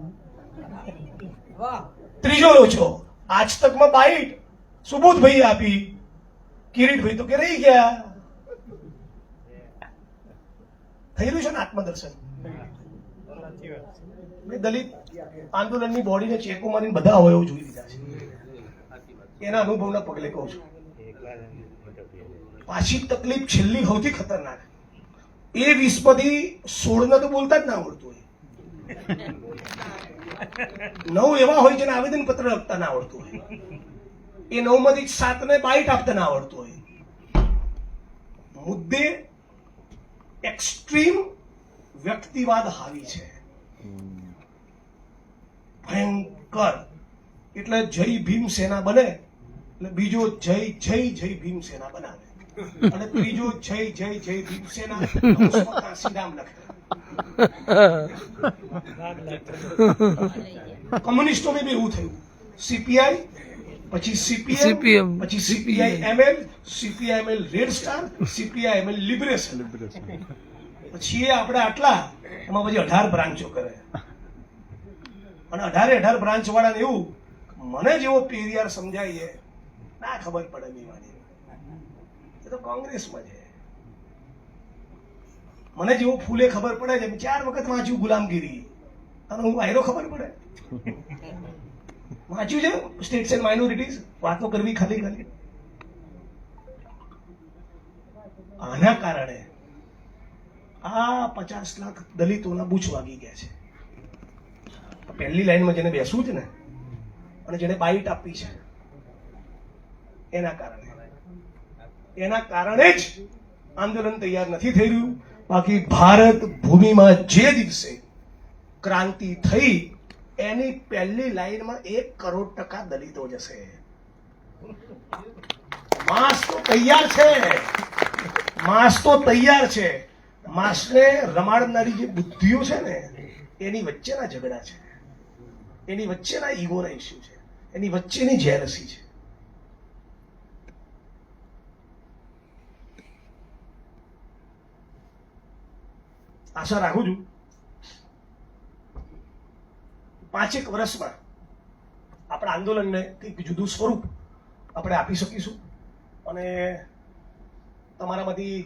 ત્રીજો લોચો આજ તકમાં બાઈટ સુબોધભાઈ આપી, કિરીટભાઈ તો કે રહી ગયા. થયેલું છે ને આત્મદર્શન. મેં દલિત આંદોલનની બોડીને ચેકો મારીને બધા અવયવો જોઈ લીધા છે. એના અનુભવના પગલે કહું છું. પાછી તકલીફ છેલ્લી સૌથી ખતરનાક. એ 20 માંથી 16 તો બોલતા જ ના આવડતું હોય. 9 એવા હોય જેને આવેદન પત્ર લખતા ના આવડતું હોય. એ 9 માંથી 7 ને બાઈટ આપતા ના આવડતું હોય. મુદ્દે એક્સ્ટ્રીમ વ્યક્તિવાદ હાવી છે, ભયંકર. એટલે જય ભીમ સેના બને એટલે બીજો જય જય જય ભીમ સેના બનાવે, અને ત્રીજો જય જય જય ભીમ સેના કાશીરામ લખે. કમ્યુનિસ્ટોને બી એવું થયું. સીપીઆઈ, પછી સીપીએમ, પછી CPI-ML, CPI-ML red star, CPI-ML liberation. પછી એ આપણે આટલા, એમાં પછી 18 બ્રાન્ચો કરે. અને 18 બ્રાન્ચ વાળાને એવું મને જેવો પેરિયાર સમજાય છે ના ખબર પડે. મેવાણી એ તો કોંગ્રેસમાં છે. મને જેવો ફૂલે ખબર પડે છે. 4 વખત વાંચ્યું ગુલામગીરી, અને હું વાયરો ખબર પડે વાંચ્યું છે સ્ટેટ્સ એન્ડ માઇનોરિટીઝ. વાતો કરવી ખાલી ખાલી. આના કારણે આ 50 લાખ દલિતોના બૂચ વાગી ગયા છે. પહેલી લાઈનમાં જેને બેસવું છે ને, અને જેને બાઈટ આપી છે, એના કારણે જ આંદોલન તૈયાર નથી થઈ રહ્યું. બાકી ભારત ભૂમિમાં જે દિવસે ક્રાંતિ થઈ એની પહેલી લાઈનમાં 1 કરોડ% દલિતો જશે. માસ તો તૈયાર છે, માસ તો તૈયાર છે. માસને રમાડનારી જે બુદ્ધિઓ છે ને, એની વચ્ચેના ઝઘડા છે, એની વચ્ચેના ઈગોના ઇસ્યુ છે, એની વચ્ચેની જેલસી છે. આશા રાખું છું 5 વર્ષમાં આપણા આંદોલનને કંઈક જુદું સ્વરૂપ આપણે આપી શકીશું. અને તમારામાંથી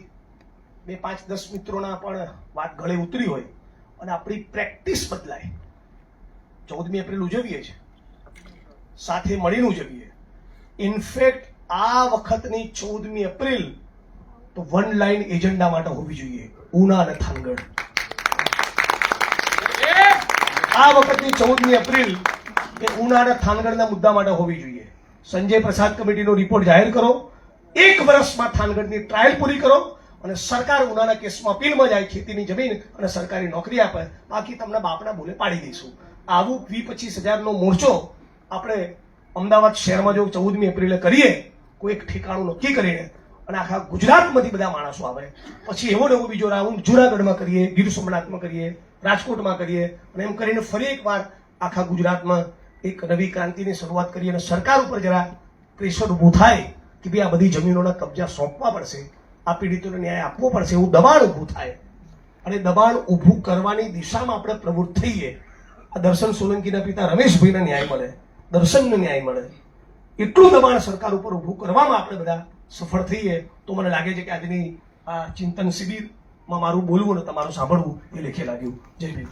2, 5, 10 મિત્રોના પણ વાત ગળે ઉતરી હોય અને આપણી પ્રેક્ટિસ બદલાય. 14મી એપ્રિલ ઉજવીએ છીએ, સાથે મળીને ઉજવીએ. ઇનફેક્ટ આ વખતની 14મી એપ્રિલ તો 1 લાઈન એજન્ડા માટે હોવી જોઈએ, ઉના અને થાનગઢ. આ વખતની 14મી એપ્રિલ એ ઉના અને થાનગઢના મુદ્દા માટે હોવી જોઈએ. સંજય પ્રસાદ કમિટીનો રિપોર્ટ જાહેર કરો, 1 વર્ષમાં થાનગઢની ટ્રાયલ પૂરી કરો, અને સરકાર ઉનાના કેસમાં અપીલમાં જાય, ખેતીની જમીન અને સરકારી નોકરી આપે. બાકી તમને બાપના બોલે પાડી દઈશું. આવું 20-25 હજારનો મોરચો આપણે અમદાવાદ શહેરમાં જો 14મી એપ્રિલે કરીએ, કોઈ એક ઠેકાણું નક્કી કરીને, અને આખા ગુજરાતમાંથી બધા માણસો આવે. પછી એવો ને એવો બીજો રાઉન્ડ જુનાગઢમાં કરીએ, ગીર સોમનાથમાં કરીએ, રાજકોટમાં કરીએ, અને એમ કરીને ફરી એકવાર આખા ગુજરાતમાં એક નવી ક્રાંતિની શરૂઆત કરીએ. અને સરકાર ઉપર જરા પ્રેશર ઊભું થાય કે ભાઈ આ બધી જમીનોના કબજા સોંપવા પડશે, આ પીડિતોને ન્યાય આપવો પડશે, એવું દબાણ ઊભું થાય. અને દબાણ ઊભું કરવાની દિશામાં આપણે પ્રવૃત્ત થઈએ. આ દર્શન સોલંકીના પિતા રમેશભાઈને ન્યાય મળે, દર્શનને ન્યાય મળે, એટલું દબાણ સરકાર ઉપર ઊભું કરવામાં આપણે બધા સફળ થઈએ તો મને લાગે છે કે આજની આ ચિંતન શિબિરમાં મારું બોલવું અને તમારું સાંભળવું એ લેખે લાગ્યું. જય ભીમ.